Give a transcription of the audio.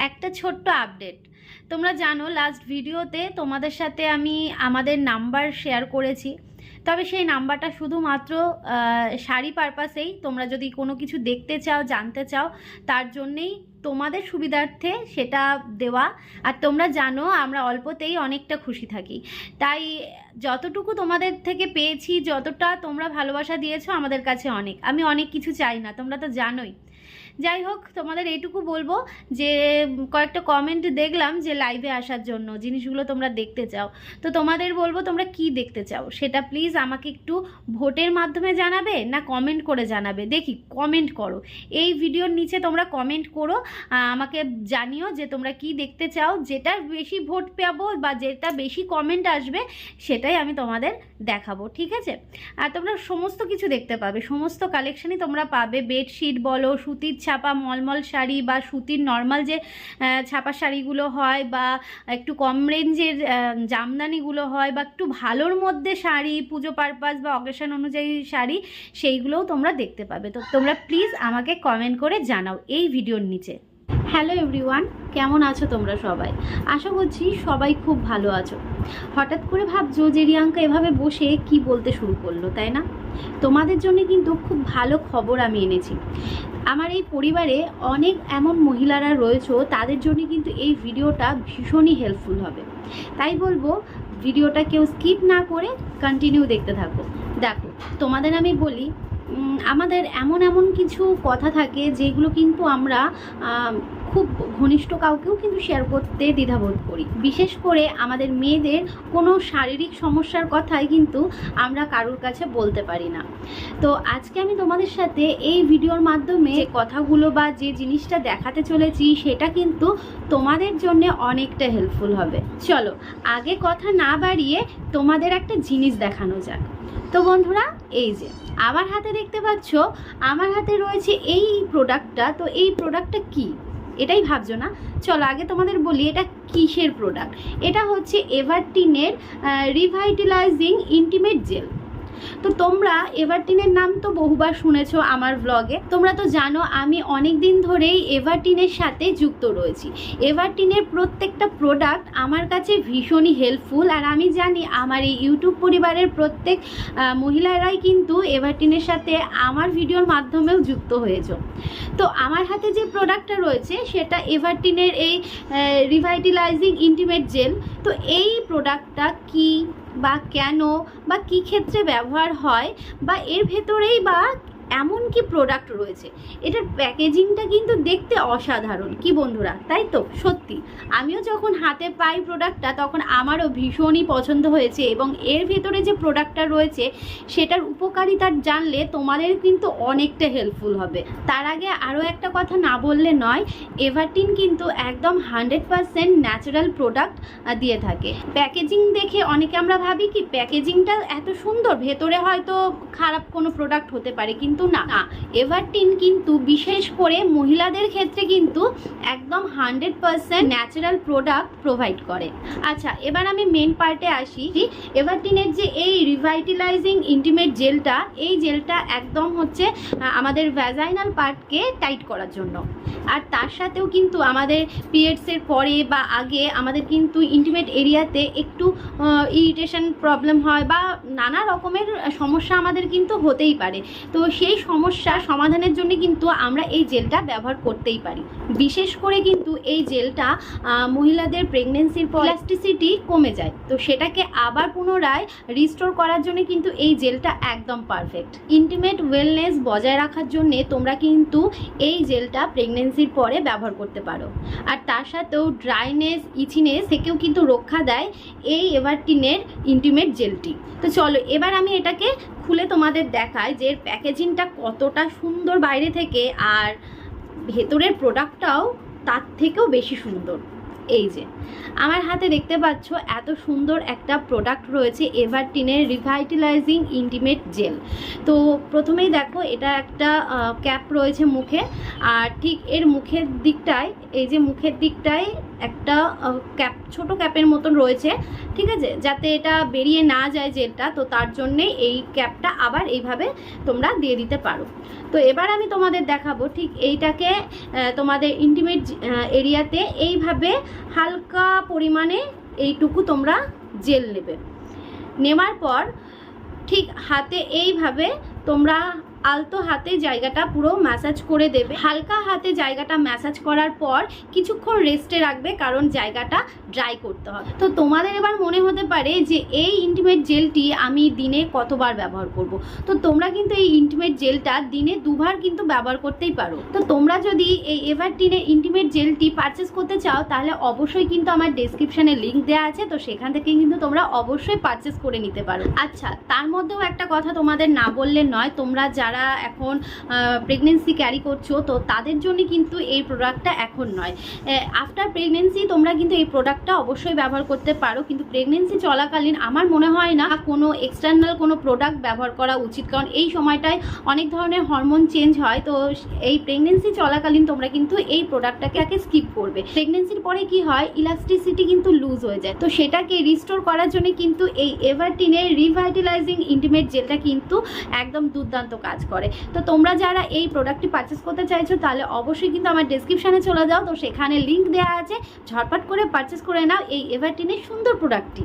একটা ছোট্ট আপডেট। তোমরা জানো লাস্ট ভিডিওতে তোমাদের সাথে আমি আমাদের নাম্বার শেয়ার করেছি, তবে সেই নাম্বারটা শুধুমাত্র শাড়ি পারপাসেই, তোমরা যদি কোনো কিছু দেখতে চাও, জানতে চাও, তার জন্যেই তোমাদের সুবিধার্থে সেটা দেওয়া। আর তোমরা জানো আমরা অল্পতেই অনেকটা খুশি থাকি, তাই যতটুকু তোমাদের থেকে পেয়েছি, যতটা তোমরা ভালোবাসা দিয়েছো আমাদের কাছে অনেক। আমি অনেক কিছু চাই না, তোমরা তো জানোই। যাই হোক, তোমাদের এইটুকু বলবো যে কয়েকটা কমেন্ট দেখলাম যে লাইভে আসার জন্য জিনিসগুলো তোমরা দেখতে চাও, তো তোমাদের বলবো তোমরা কি দেখতে চাও সেটা প্লিজ আমাকে একটু ভোটের মাধ্যমে জানাবে না কমেন্ট করে জানাবে। দেখি, কমেন্ট করো, এই ভিডিওর নিচে তোমরা কমেন্ট করো, আমাকে জানিও যে তোমরা কি দেখতে চাও। যেটা বেশি ভোট পাবো বা যেটা বেশি কমেন্ট আসবে সেটাই আমি তোমাদের দেখাবো, ঠিক আছে? আর তোমরা সমস্ত কিছু দেখতে পাবে, সমস্ত কালেকশনই তোমরা পাবে। বেডশিট বলো, সুতির ছাপা মলমল শাড়ি বা সুতির নর্মাল যে ছাপা শাড়িগুলো হয়, বা একটু কম রেঞ্জের জামদানিগুলো হয়, বা একটু ভালোর মধ্যে শাড়ি পুজো পারপাস বা অকেশন অনুযায়ী শাড়ি, সেইগুলোও তোমরা দেখতে পাবে। তো তোমরা প্লিজ আমাকে কমেন্ট করে জানাও এই ভিডিওর নিচে। হ্যালো এভরিওয়ান, কেমন আছো তোমরা সবাই? আশা করছি সবাই খুব ভালো আছো। হঠাৎ করে ভাবছো যে রিয়াঙ্কা এভাবে বসে কি বলতে শুরু করলো, তাই না? তোমাদের জন্য কিন্তু খুব ভালো খবর আমি এনেছি। আমার এই পরিবারে অনেক এমন মহিলারা রয়েছে, তাদের জন্য কিন্তু এই ভিডিওটা ভীষণই হেল্পফুল হবে। তাই বলবো ভিডিওটা কেউ স্কিপ না করে কন্টিনিউ দেখতে থাকো। দেখো, তোমাদের আমি বলি, আমাদের এমন এমন কিছু কথা থাকে যেগুলো কিন্তু আমরা খুব ঘনিষ্ঠ কাউকেও কিন্তু শেয়ার করতে দ্বিধাবোধ করি। বিশেষ করে আমাদের মেয়েদের কোনো শারীরিক সমস্যার কথাই কিন্তু আমরা কারোর কাছে বলতে পারি না। তো আজকে আমি তোমাদের সাথে এই ভিডিওর মাধ্যমে যে কথাগুলো বা যে জিনিসটা দেখাতে চলেছি সেটা কিন্তু তোমাদের জন্য অনেকটা হেল্পফুল হবে। চলো আগে কথা না বাড়িয়ে তোমাদের একটা জিনিস দেখানো যাক। তো বন্ধুরা, এই যে আমার হাতে দেখতে পাচ্ছ, আমার হাতে রয়েছে এই প্রোডাক্টটা। তো এই প্রোডাক্টটা কি, এটাই ভাবছো না? চলো আগে তোমাদের বলি এটা কিসের প্রোডাক্ট। এটা হচ্ছে এভারটিনের রিভাইটালাইজিং ইন্টিমেট জেল। তো তোমরা এভারটিনের নাম তো বহুবার শুনেছো আমার ব্লগে। তোমরা তো জানো আমি অনেক দিন ধরেই এভারটিনের সাথে যুক্ত রয়েছি। এভারটিনের প্রত্যেকটা প্রোডাক্ট আমার কাছে ভীষণই হেল্পফুল, আর আমি জানি আমার এই ইউটিউব পরিবারের প্রত্যেক মহিলারাই কিন্তু এভারটিনের সাথে আমার ভিডিওর মাধ্যমেও যুক্ত হয়েছে। তো আমার হাতে যে প্রোডাক্টটা রয়েছে সেটা এভারটিনের এই রিভাইটালাইজিং ইন্টিমেট জেল। তো এই প্রোডাক্টটা কি বা কেন বা কী ক্ষেত্রে ব্যবহার হয়, বা এর ভেতরেই বা এমন কি প্রোডাক্ট রয়েছে, এটার প্যাকেজিংটা কিন্তু দেখতে অসাধারণ, কি বন্ধুরা? তাই তো? সত্যি আমিও যখন হাতে পাই প্রোডাক্টটা তখন আমারও ভীষণই পছন্দ হয়েছে, এবং এর ভেতরে যে প্রোডাক্টটা রয়েছে সেটার উপকারিতা জানলে তোমাদের কিন্তু অনেকটা হেল্পফুল হবে। তার আগে আরও একটা কথা না বললে নয়, এভারটিন কিন্তু একদম 100% ন্যাচারাল প্রোডাক্ট দিয়ে থাকে। প্যাকেজিং দেখে অনেকে আমরা ভাবি কি প্যাকেজিংটা এত সুন্দর, ভেতরে হয়তো খারাপ কোনো প্রোডাক্ট হতে পারে, কিন্তু না, এভারটিন কিন্তু বিশেষ করে মহিলাদের ক্ষেত্রে কিন্তু একদম 100% ন্যাচারাল প্রোডাক্ট প্রোভাইড করে। আচ্ছা, এবার আমি মেন পার্টে আসি। এভারটিনের যে এই রিভাইটালাইজিং ইন্টিমেট জেলটা, এই জেলটা একদম হচ্ছে আমাদের ভ্যাজাইনাল পার্টকে টাইট করার জন্য। আর তার সাথেও কিন্তু আমাদের পিরিয়ডসের পরে বা আগে আমাদের কিন্তু ইন্টিমেট এরিয়াতে একটু ইরিটেশন প্রবলেম হয় বা নানা রকমের সমস্যা আমাদের কিন্তু হতেই পারে। তো সেই সমস্যা সমাধানের জন্য কিন্তু আমরা এই জেলটা ব্যবহার করতেই পারি। বিশেষ করে কিন্তু এই জেলটা মহিলাদের প্রেগনেন্সির পর ইলাস্টিসিটি কমে যায়, তো সেটাকে আবার পুনরায় রিস্টোর করার জন্য কিন্তু এই জেলটা একদম পারফেক্ট। ইন্টিমেট ওয়েলনেস বজায় রাখার জন্য তোমরা কিন্তু এই জেলটা প্রেগনেন্সির পরে ব্যবহার করতে পারো। আর তার সাথেও ড্রাইনেস, ইচিনেস থেকেও কিন্তু রক্ষা দেয় এই এভারটিনের ইন্টিমেট জেলটি। তো চলো এবার আমি এটাকে খুলে তোমাদের দেখাই যে এর প্যাকেজিংটা কতটা সুন্দর বাইরে থেকে, আর ভেতরের প্রোডাক্টটাও তার থেকেও বেশি সুন্দর। এই যে আমার হাতে দেখতে পাচ্ছ এত সুন্দর একটা প্রোডাক্ট রয়েছে এভারটিনের রিভাইটালাইজিং ইন্টিমেট জেল। তো প্রথমেই দেখো এটা একটা ক্যাপ রয়েছে মুখে, আর ঠিক এর মুখের দিকটায়, এই যে মুখের দিকটায় একটা ক্যাপ, ছোট ক্যাপের মতন রয়েছে, ঠিক আছে, যাতে এটা বেরিয়ে না যায় জেলটা, তো তার জন্যে এই ক্যাপটা আবার এইভাবে তোমরা দিয়ে দিতে পারো। তো এবার আমি তোমাদের দেখাবো ঠিক এইটাকে তোমাদের ইন্টিমেট এরিয়াতে এইভাবে হালকা পরিমাণে এইটুকু তোমরা জেল নেবে। নেওয়ার পর ঠিক হাতে এইভাবে তোমরা আলতো হাতে জায়গাটা পুরো ম্যাসাজ করে দেবে। হালকা হাতে জায়গাটা ম্যাসাজ করার পর কিছুক্ষণ রেস্টে রাখবে, কারণ জায়গাটা ড্রাই করতে হবে। তো তোমাদের এবার মনে হতে পারে যে এই ইন্টিমেট জেলটি আমি দিনে কতবার ব্যবহার করব। তো তোমরা কিন্তু এই ইন্টিমেট জেলটা দিনে 2 বার কিন্তু ব্যবহার করতেই পারো। তো তোমরা যদি এই এভারটিনের ইন্টিমেট জেলটি পারচেস করতে চাও তাহলে অবশ্যই কিন্তু আমার ডেসক্রিপশনে লিঙ্ক দেওয়া আছে, তো সেখান থেকে কিন্তু তোমরা অবশ্যই পারচেস করে নিতে পারো। আচ্ছা, তার মধ্যেও একটা কথা তোমাদের না বললে নয়, তোমরা যারা এখন প্রেগনেন্সি ক্যারি করছো তো তাদের জন্য কিন্তু এই প্রোডাক্টটা এখন নয়। আফটার প্রেগনেন্সি তোমরা কিন্তু এই প্রোডাক্টটা অবশ্যই ব্যবহার করতে পারো, কিন্তু প্রেগনেন্সি চলাকালীন আমার মনে হয় না কোনো এক্সটার্নাল কোনো প্রোডাক্ট ব্যবহার করা উচিত, কারণ এই সময়টায় অনেক ধরনের হরমোন চেঞ্জ হয়। তো এই প্রেগনেন্সি চলাকালীন তোমরা কিন্তু এই প্রোডাক্টটাকে আগে স্কিপ করবে। প্রেগনেন্সির পরে কি হয়, ইলাস্টিসিটি কিন্তু লুজ হয়ে যায়, তো সেটাকে রিস্টোর করার জন্য কিন্তু এই এভারটিনের রিভাইটালাইজিং ইন্টিমেট জেলটা কিন্তু একদম দুর্দান্ত কাজ করে। তো তোমরা যারা এই প্রোডাক্টটি পারচেস করতে চাইছো তাহলে অবশ্যই কিন্তু আমার ডেসক্রিপশনে চলে যাও, তো সেখানে লিঙ্ক দেওয়া আছে, ঝটপট করে পারচেস করে নাও এই এভারটিনের সুন্দর প্রোডাক্টটি।